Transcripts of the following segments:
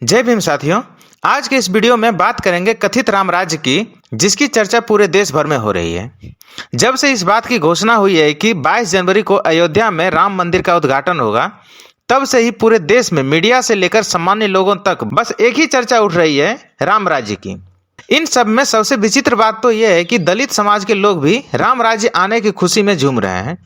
जय भीम साथियों। आज के इस वीडियो में बात करेंगे कथित राम राज्य की, जिसकी चर्चा पूरे देश भर में हो रही है। जब से इस बात की घोषणा हुई है कि 22 जनवरी को अयोध्या में राम मंदिर का उद्घाटन होगा, तब से ही पूरे देश में मीडिया से लेकर सामान्य लोगों तक बस एक ही चर्चा उठ रही है, राम राज्य की। इन सब में सबसे विचित्र बात तो यह है कि दलित समाज के लोग भी राम राज्य आने की खुशी में झूम रहे हैं।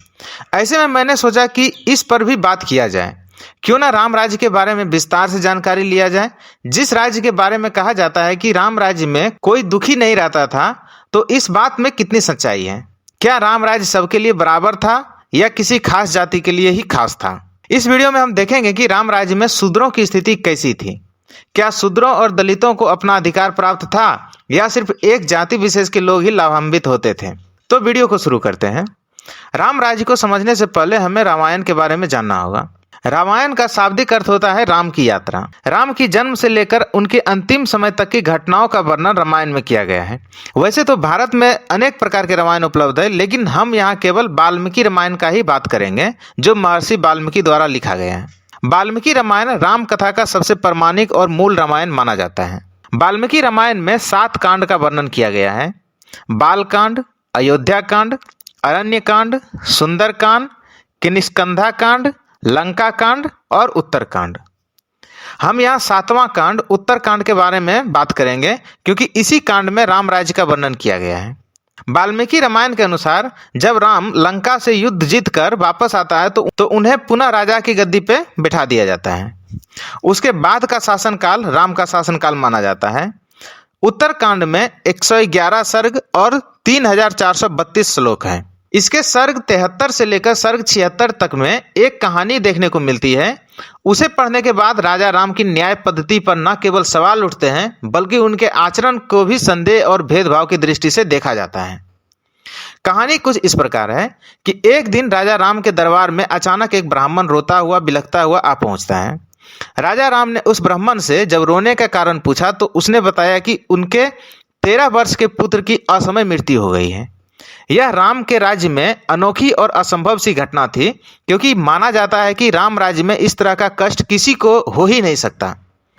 ऐसे में मैंने सोचा कि इस पर भी बात किया जाए। क्यों ना राम राज्य के बारे में विस्तार से जानकारी लिया जाए। जिस राज्य के बारे में कहा जाता है कि राम राज्य में कोई दुखी नहीं रहता था, तो इस बात में कितनी सच्चाई है? क्या राम राज्य सबके लिए बराबर था या किसी खास जाति के लिए ही खास था? इस वीडियो में हम देखेंगे कि राम राज्य में शूद्रों की स्थिति कैसी थी। क्या शूद्रों और दलितों को अपना अधिकार प्राप्त था या सिर्फ एक जाति विशेष के लोग ही लाभान्वित होते थे? तो वीडियो को शुरू करते हैं। राम राज्य को समझने से पहले हमें रामायण के बारे में जानना होगा। रामायण का शाब्दिक अर्थ होता है राम की यात्रा। राम की जन्म से लेकर उनके अंतिम समय तक की घटनाओं का वर्णन रामायण में किया गया है। वैसे तो भारत में अनेक प्रकार के रामायण उपलब्ध है, लेकिन हम यहाँ केवल वाल्मीकि रामायण का ही बात करेंगे, जो महर्षि वाल्मीकि द्वारा लिखा गया है। वाल्मीकि रामायण राम कथा का सबसे प्रामाणिक और मूल रामायण माना जाता है। वाल्मीकि रामायण में 7 कांड का वर्णन किया गया है: बालकांड, अयोध्या कांड, अरण्य कांड, सुंदर कांड, किष्किंधा कांड, लंका कांड और उत्तरकांड। हम यहाँ 7वां कांड उत्तरकांड के बारे में बात करेंगे, क्योंकि इसी कांड में राम राज्य का वर्णन किया गया है। वाल्मीकि रामायण के अनुसार जब राम लंका से युद्ध जीतकर वापस आता है तो उन्हें पुनः राजा की गद्दी पे बिठा दिया जाता है। उसके बाद का शासनकाल राम का शासनकाल माना जाता है। उत्तरकांड में 111 सर्ग और 3432 श्लोक हैं। इसके सर्ग 73 से लेकर सर्ग 76 तक में एक कहानी देखने को मिलती है। उसे पढ़ने के बाद राजा राम की न्याय पद्धति पर न केवल सवाल उठते हैं, बल्कि उनके आचरण को भी संदेह और भेदभाव की दृष्टि से देखा जाता है। कहानी कुछ इस प्रकार है कि एक दिन राजा राम के दरबार में अचानक एक ब्राह्मण रोता हुआ बिलखता हुआ आ पहुंचता है। राजा राम ने उस ब्राह्मण से जब रोने का कारण पूछा तो उसने बताया कि उनके 13 वर्ष के पुत्र की असमय मृत्यु हो गई है। यह राम के राज्य में अनोखी और असंभव सी घटना थी, क्योंकि माना जाता है कि राम राज्य में इस तरह का कष्ट किसी को हो ही नहीं सकता।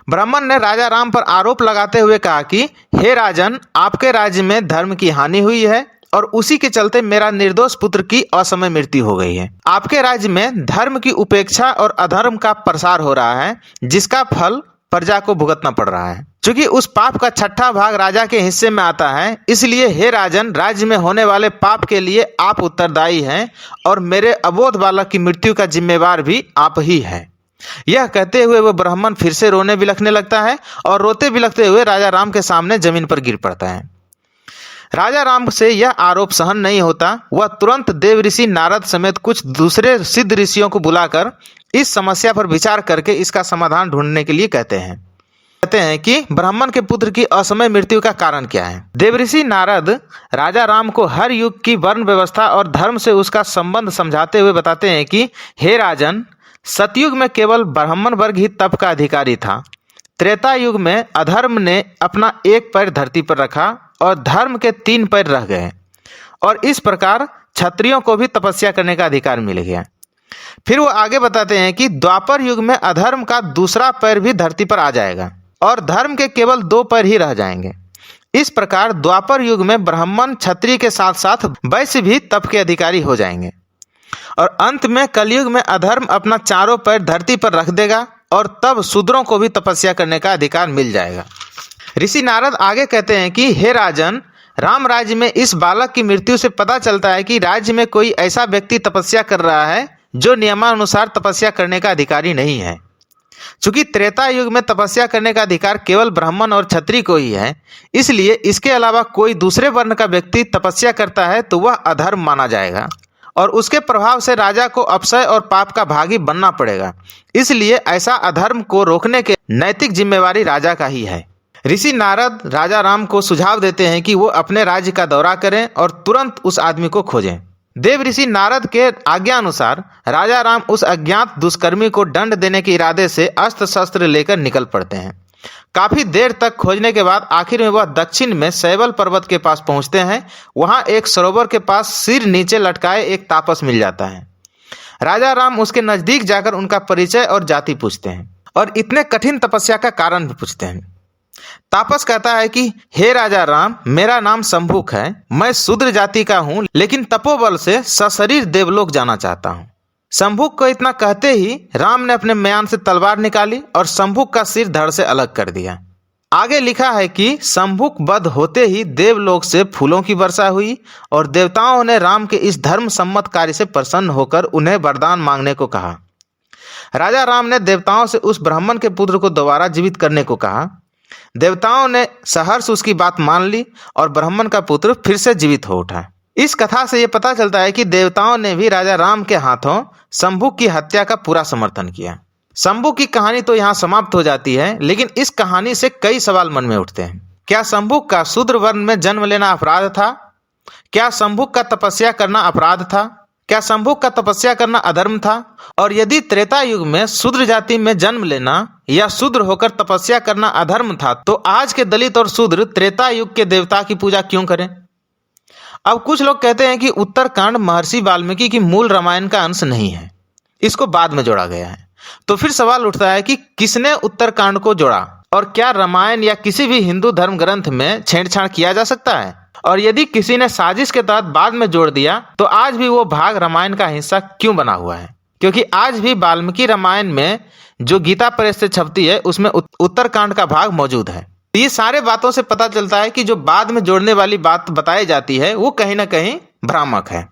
ब्राह्मण ने राजा राम पर आरोप लगाते हुए कहा कि हे राजन, आपके राज्य में धर्म की हानि हुई है और उसी के चलते मेरा निर्दोष पुत्र की असमय मृत्यु हो गई है। आपके राज्य में धर्म की उपेक्षा और अधर्म का प्रसार हो रहा है, जिसका फल प्रजा को भुगतना पड़ रहा है। चूंकि उस पाप का 6ठा भाग राजा के हिस्से में आता है, इसलिए हे राजन, राज्य में होने वाले पाप के लिए आप उत्तरदायी हैं और मेरे अबोध बालक की मृत्यु का जिम्मेवार भी आप ही हैं। यह कहते हुए वह ब्राह्मण फिर से रोने बिलखने लगता है और रोते बिलखते हुए राजा राम के सामने जमीन पर गिर पड़ता है। राजा राम से यह आरोप सहन नहीं होता। वह तुरंत देव ऋषि नारद समेत कुछ दूसरे सिद्ध ऋषियों को बुलाकर इस समस्या पर विचार करके इसका समाधान ढूंढने के लिए कहते हैं कि ब्राह्मण के पुत्र की असमय मृत्यु का कारण क्या है। देवऋषि नारद राजा राम को हर युग की वर्ण व्यवस्था और धर्म से उसका संबंध समझाते हुए बताते हैं कि हे राजन, सतयुग में केवल ब्राह्मण वर्ग ही तप का अधिकारी था। त्रेता युग में अधर्म ने अपना एक पैर धरती पर रखा और धर्म के 3 पैर रह गए, और इस प्रकार क्षत्रियों को भी तपस्या करने का अधिकार मिल गया। फिर वो आगे बताते हैं कि द्वापर युग में अधर्म का दूसरा पैर भी धरती पर आ जाएगा और धर्म के केवल 2 पैर ही रह जाएंगे। इस प्रकार द्वापर युग में ब्राह्मण क्षत्रिय के साथ साथ वैश्य भी तप के अधिकारी हो जाएंगे, और अंत में कलयुग में अधर्म अपना 4 पैर धरती पर रख देगा और तब शूद्रों को भी तपस्या करने का अधिकार मिल जाएगा। ऋषि नारद आगे कहते हैं कि हे राजन, राम राज्य में इस बालक की मृत्यु से पता चलता है कि राज्य में कोई ऐसा व्यक्ति तपस्या कर रहा है जो नियमानुसार तपस्या करने का अधिकारी नहीं है। चूंकि त्रेता युग में तपस्या करने का अधिकार केवल ब्राह्मण और क्षत्रिय को ही है, इसलिए इसके अलावा कोई दूसरे वर्ण का व्यक्ति तपस्या करता है तो वह अधर्म माना जाएगा और उसके प्रभाव से राजा को अपशय और पाप का भागी बनना पड़ेगा। इसलिए ऐसा अधर्म को रोकने के नैतिक जिम्मेवारी राजा का ही है। ऋषि नारद राजा राम को सुझाव देते हैं कि वो अपने राज्य का दौरा करें और तुरंत उस आदमी को खोजें। देव ऋषि नारद के आज्ञा अनुसार राजा राम उस अज्ञात दुष्कर्मी को दंड देने के इरादे से अस्त्र शस्त्र लेकर निकल पड़ते हैं। काफी देर तक खोजने के बाद आखिर में वह दक्षिण में शैवल पर्वत के पास पहुंचते हैं। वहां एक सरोवर के पास सिर नीचे लटकाए एक तापस मिल जाता है। राजा राम उसके नजदीक जाकर उनका परिचय और जाति पूछते हैं और इतने कठिन तपस्या का कारण भी पूछते हैं। तापस कहता है कि हे राजा राम, मेरा नाम शंभुक है, मैं शूद्र जाति का हूं, लेकिन तपोबल से सशरीर देवलोक जाना चाहता हूं। शंभुक को इतना कहते ही राम ने अपने म्यान से तलवार निकाली और शंभुक का सिर धड़ से अलग कर दिया। आगे लिखा है कि शंभुक वध होते ही देवलोक से फूलों की वर्षा हुई और देवताओं ने राम के इस धर्म सम्मत कार्य से प्रसन्न होकर उन्हें वरदान मांगने को कहा। राजा राम ने देवताओं से उस ब्राह्मण के पुत्र को दोबारा जीवित करने को कहा। देवताओं ने सहर्ष उसकी बात मान ली और ब्राह्मण का पुत्र फिर से जीवित हो उठा। इस कथा से यह पता चलता है कि देवताओं ने भी राजा राम के हाथों शंभुक की हत्या का पूरा समर्थन किया। शंभुक की कहानी तो यहाँ समाप्त हो जाती है, लेकिन इस कहानी से कई सवाल मन में उठते हैं। क्या शंभुक का शूद्र वर्ण में जन्म लेना अपराध था? क्या शंभुक का तपस्या करना अपराध था? क्या शंभुक का तपस्या करना अधर्म था? और यदि त्रेता युग में शूद्र जाति में जन्म लेना या शूद्र होकर तपस्या करना अधर्म था, तो आज के दलित और शूद्र त्रेता युग के देवता की पूजा क्यों करें? अब कुछ लोग कहते हैं कि उत्तरकांड महर्षि वाल्मीकि की मूल रामायण का अंश नहीं है, इसको बाद में जोड़ा गया है। तो फिर सवाल उठता है कि किसने उत्तरकांड को जोड़ा, और क्या रामायण या किसी भी हिंदू धर्म ग्रंथ में छेड़छाड़ किया जा सकता है? और यदि किसी ने साजिश के तहत बाद में जोड़ दिया, तो आज भी वो भाग रामायण का हिस्सा क्यों बना हुआ है? क्योंकि आज भी वाल्मीकि रामायण में जो गीता प्रेस से छपती है उसमें उत्तरकांड का भाग मौजूद है। ये सारे बातों से पता चलता है कि जो बाद में जोड़ने वाली बात बताई जाती है वो कहीं ना कहीं भ्रामक है।